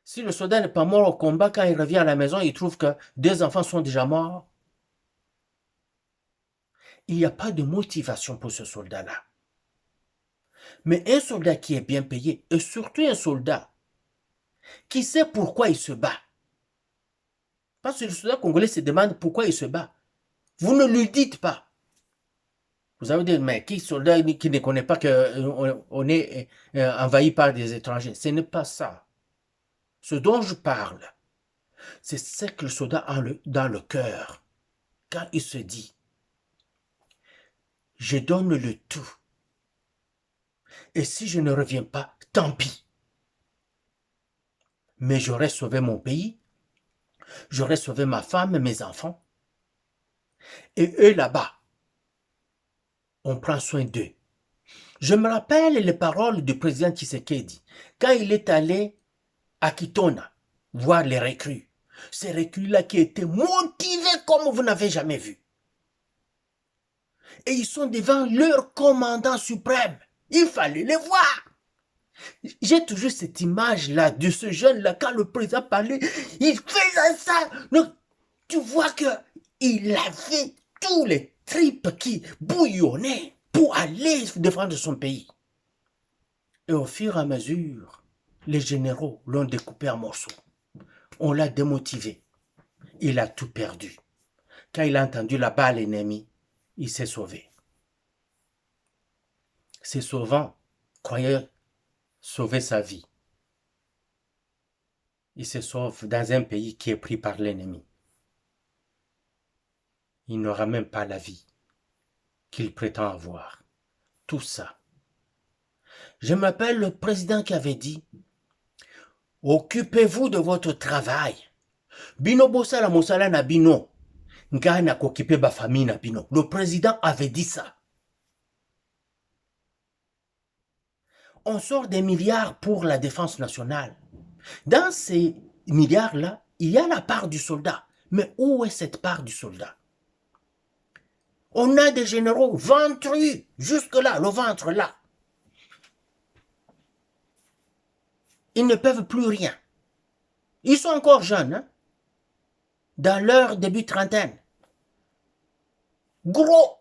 Si le soldat n'est pas mort au combat, quand il revient à la maison, il trouve que 2 enfants sont déjà morts. Il n'y a pas de motivation pour ce soldat-là. Mais un soldat qui est bien payé, et surtout un soldat qui sait pourquoi il se bat. Parce que le soldat congolais se demande pourquoi il se bat. Vous ne lui dites pas. Vous allez dire, mais qui soldat qui ne connaît pas qu'on est envahi par des étrangers? Ce n'est pas ça. Ce dont je parle, c'est ce que le soldat a dans le cœur. Quand il se dit, je donne le tout. Et si je ne reviens pas, tant pis. Mais j'aurais sauvé mon pays, j'aurais sauvé ma femme et mes enfants. Et eux là-bas, on prend soin d'eux. Je me rappelle les paroles du président Tshisekedi quand il est allé à Kitona voir les recrues. Ces recrues-là qui étaient motivés comme vous n'avez jamais vu. Et ils sont devant leur commandant suprême. Il fallait les voir. J'ai toujours cette image-là de ce jeune-là, quand le président parlait, il faisait ça. Donc, tu vois qu'il avait tous les tripes qui bouillonnaient pour aller défendre son pays. Et au fur et à mesure, les généraux l'ont découpé en morceaux. On l'a démotivé. Il a tout perdu. Quand il a entendu la balle ennemie, il s'est sauvé. C'est sauvant, croyait sauver sa vie. Il se sauve dans un pays qui est pris par l'ennemi. Il n'aura même pas la vie qu'il prétend avoir. Tout ça. Je m'appelle le président qui avait dit « Occupez-vous de votre travail. Bino bosala mosala na bino. Nga na kokipe ba famille na bino. » Le président avait dit ça. On sort des milliards pour la défense nationale. Dans ces milliards-là, il y a la part du soldat. Mais où est cette part du soldat? On a des généraux ventrus, jusque-là, le ventre là. Ils ne peuvent plus rien. Ils sont encore jeunes, hein? Dans leur début trentaine. Gros.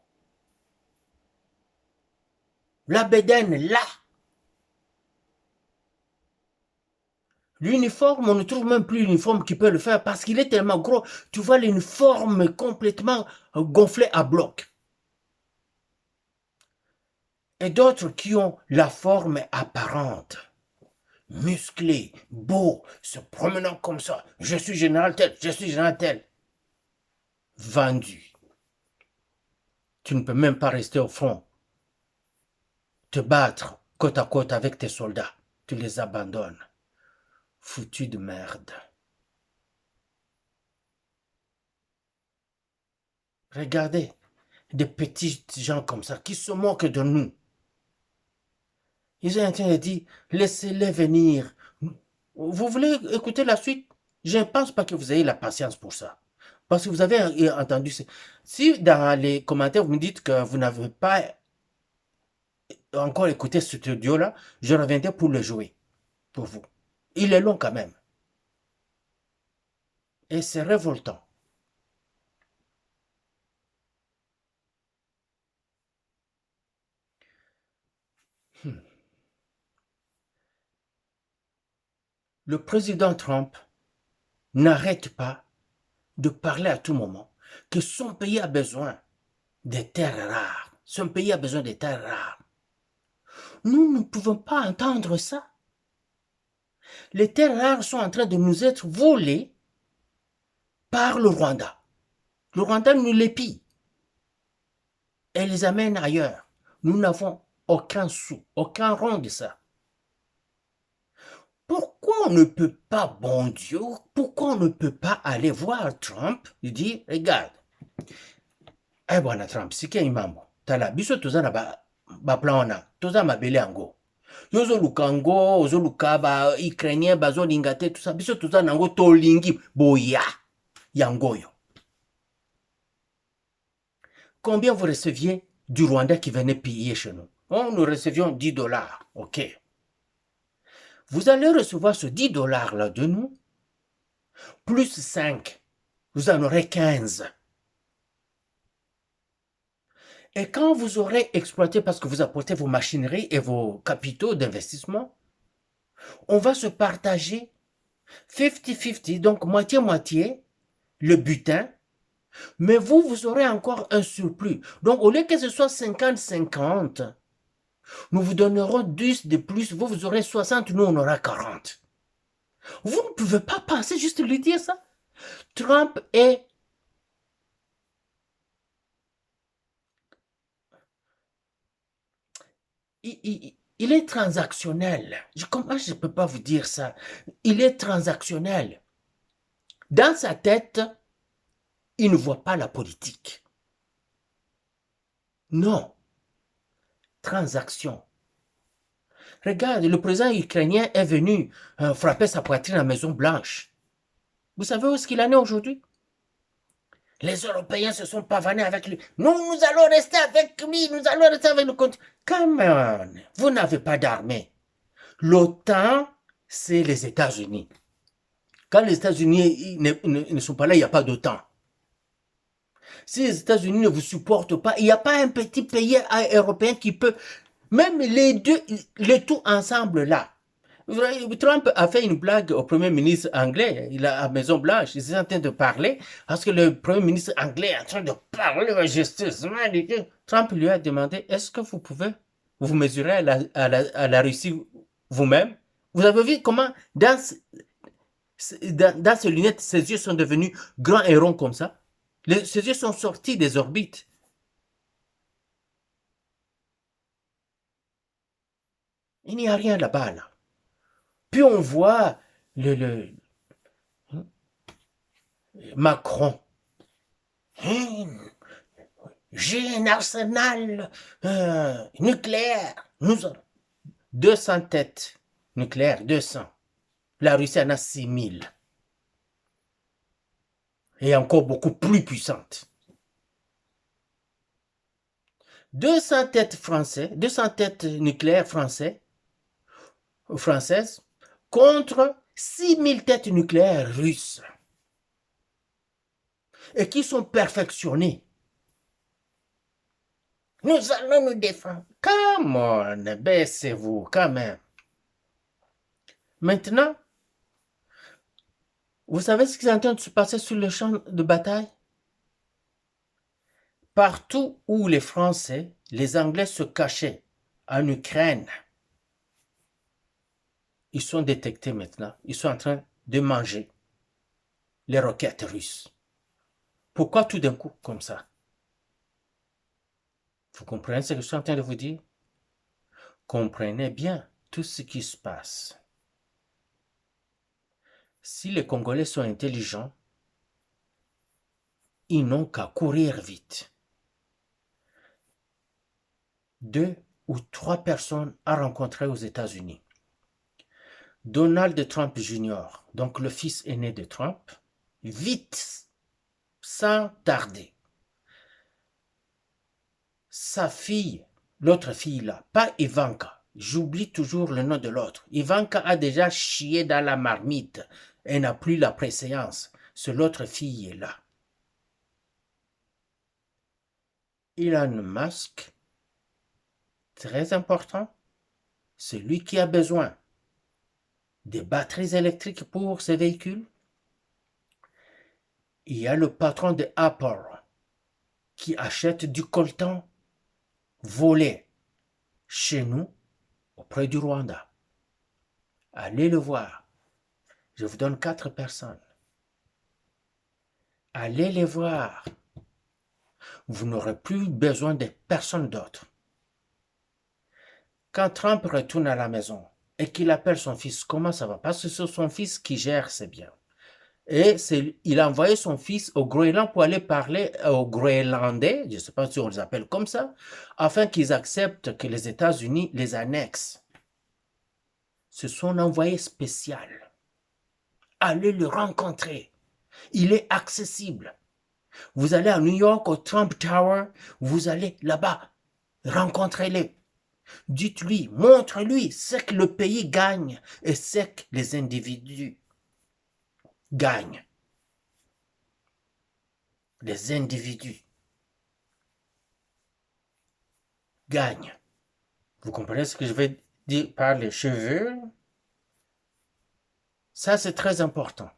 La bédaine là. L'uniforme, on ne trouve même plus l'uniforme qui peut le faire parce qu'il est tellement gros. Tu vois l'uniforme complètement gonflé à bloc. Et d'autres qui ont la forme apparente, musclés, beaux, se promenant comme ça. Je suis général tel, je suis général tel. Vendu. Tu ne peux même pas rester au front. Te battre côte à côte avec tes soldats. Tu les abandonnes. Foutu de merde. Regardez, des petits gens comme ça qui se moquent de nous. Ils sont en train de dire, laissez-les venir. Vous voulez écouter la suite? Je ne pense pas que vous ayez la patience pour ça. Parce que vous avez entendu... Si dans les commentaires, vous me dites que vous n'avez pas encore écouté cet audio-là, je reviendrai pour le jouer. Pour vous. Il est long quand même. Et c'est révoltant. Le président Trump n'arrête pas de parler à tout moment que son pays a besoin des terres rares. Son pays a besoin des terres rares. Nous ne pouvons pas entendre ça. Les terres rares sont en train de nous être volées par le Rwanda. Le Rwanda nous les pille et les amène ailleurs. Nous n'avons aucun sou, aucun rond de ça. Pourquoi on ne peut pas, bon Dieu, pourquoi on ne peut pas aller voir Trump et dire, regarde, eh bwana Trump, sike imambo, tala, biso toza na ba plan wana, toza mabele yango. Yozo lukango, ozo lukaba, Ukrainien, bazo lingate, tout ça, biso toza nango tolingi, boya, yangoyo. Combien vous receviez du Rwanda qui venait piller chez nous? Oh, nous recevions 10 $, ok. Vous allez recevoir ce 10 $ là de nous, plus 5, vous en aurez 15. Et quand vous aurez exploité, parce que vous apportez vos machineries et vos capitaux d'investissement, on va se partager 50-50, donc moitié-moitié, le butin, mais vous aurez encore un surplus. Donc au lieu que ce soit 50-50, nous vous donnerons 10 de plus, vous aurez 60, nous on aura 40. Vous ne pouvez pas penser juste lui dire ça. Trump est... Il est transactionnel. Comment je ne peux pas vous dire ça? Il est transactionnel. Dans sa tête, il ne voit pas la politique. Non. transaction. Regarde, le président ukrainien est venu frapper sa poitrine à la Maison Blanche. Vous savez où est-ce qu'il en est aujourd'hui? Les Européens se sont pavanés avec lui. Nous allons rester avec lui, nous allons rester avec le continent. Come on, vous n'avez pas d'armée. L'OTAN, c'est les États-Unis. Quand les États-Unis ne sont pas là, il n'y a pas d'OTAN. Si les États-Unis ne vous supportent pas, il n'y a pas un petit pays européen qui peut, même les deux, les tout ensemble là. Trump a fait une blague au Premier ministre anglais, il a à Maison Blanche, ils sont en train de parler, parce que le Premier ministre anglais est en train de parler de justice. Trump lui a demandé, est-ce que vous pouvez vous mesurer à la Russie vous-même? Vous avez vu comment dans ses lunettes, ses yeux sont devenus grands et ronds comme ça? Ses yeux sont sortis des orbites. Il n'y a rien là-bas, là. Puis on voit Macron. J'ai un arsenal nucléaire. Nous avons 200 têtes nucléaires, 200. La Russie en a 6000. Et encore beaucoup plus puissante. 200 têtes françaises, 200 têtes nucléaires françaises contre 6000 têtes nucléaires russes. Et qui sont perfectionnées. Nous allons nous défendre. Come on, baissez-vous quand même. Maintenant, vous savez ce qui est en train de se passer sur le champ de bataille? Partout où les Français, les Anglais se cachaient, en Ukraine, ils sont détectés maintenant. Ils sont en train de manger les roquettes russes. Pourquoi tout d'un coup comme ça? Vous comprenez ce que je suis en train de vous dire? Comprenez bien tout ce qui se passe. Si les Congolais sont intelligents, ils n'ont qu'à courir vite. 2 ou 3 personnes à rencontrer aux États-Unis. Donald Trump Jr., donc le fils aîné de Trump, vite, sans tarder. Sa fille, l'autre fille là, pas Ivanka, j'oublie toujours le nom de l'autre. Ivanka a déjà chié dans la marmite et n'a plus la préséance. C'est l'autre fille est là. Elon Musk, très important, c'est lui qui a besoin des batteries électriques pour ses véhicules. Il y a le patron de Apple qui achète du coltan volé chez nous auprès du Rwanda. Allez le voir. Je vous donne 4 personnes. Allez les voir. Vous n'aurez plus besoin de personne d'autre. Quand Trump retourne à la maison et qu'il appelle son fils, comment ça va? Parce que c'est son fils qui gère ses biens. Et il a envoyé son fils au Groenland pour aller parler aux Groenlandais, je ne sais pas si on les appelle comme ça, afin qu'ils acceptent que les États-Unis les annexent. C'est son envoyé spécial. Allez le rencontrer. Il est accessible. Vous allez à New York, au Trump Tower, vous allez là-bas, rencontrez-les. Dites-lui, montre-lui ce que le pays gagne et ce que les individus gagnent. Les individus gagnent. Vous comprenez ce que je veux dire par les cheveux? Ça, c'est très important.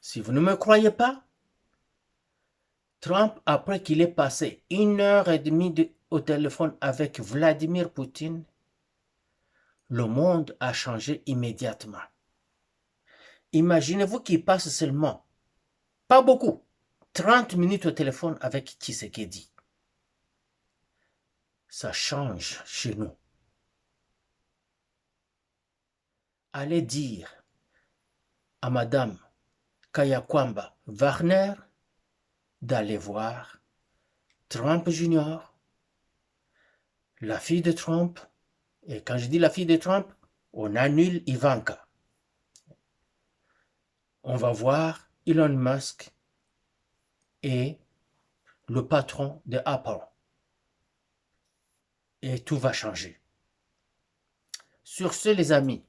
Si vous ne me croyez pas, Trump, après qu'il ait passé 1h30 au téléphone avec Vladimir Poutine, le monde a changé immédiatement. Imaginez-vous qu'il passe seulement, pas beaucoup, 30 minutes au téléphone avec Tshisekedi. Ça change chez nous. Allez dire à Madame Kayakwamba Warner d'aller voir Trump Jr. la fille de Trump, et quand je dis la fille de Trump, on annule Ivanka. On va voir Elon Musk et le patron de Apple. Et tout va changer. Sur ce, les amis,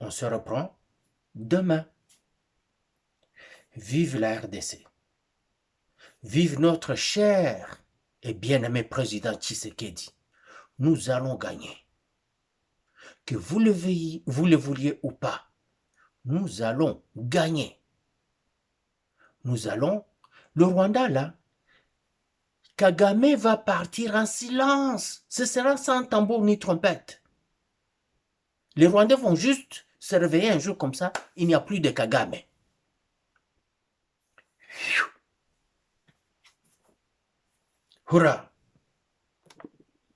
on se reprend demain. Vive la RDC. Vive notre cher et bien-aimé président Tshisekedi. Nous allons gagner. Que vous le vouliez ou pas, nous allons gagner. Nous allons... Le Rwanda, là, Kagame va partir en silence. Ce sera sans tambour ni trompette. Les Rwandais vont juste se réveiller un jour comme ça, il n'y a plus de Kagame. Hurrah!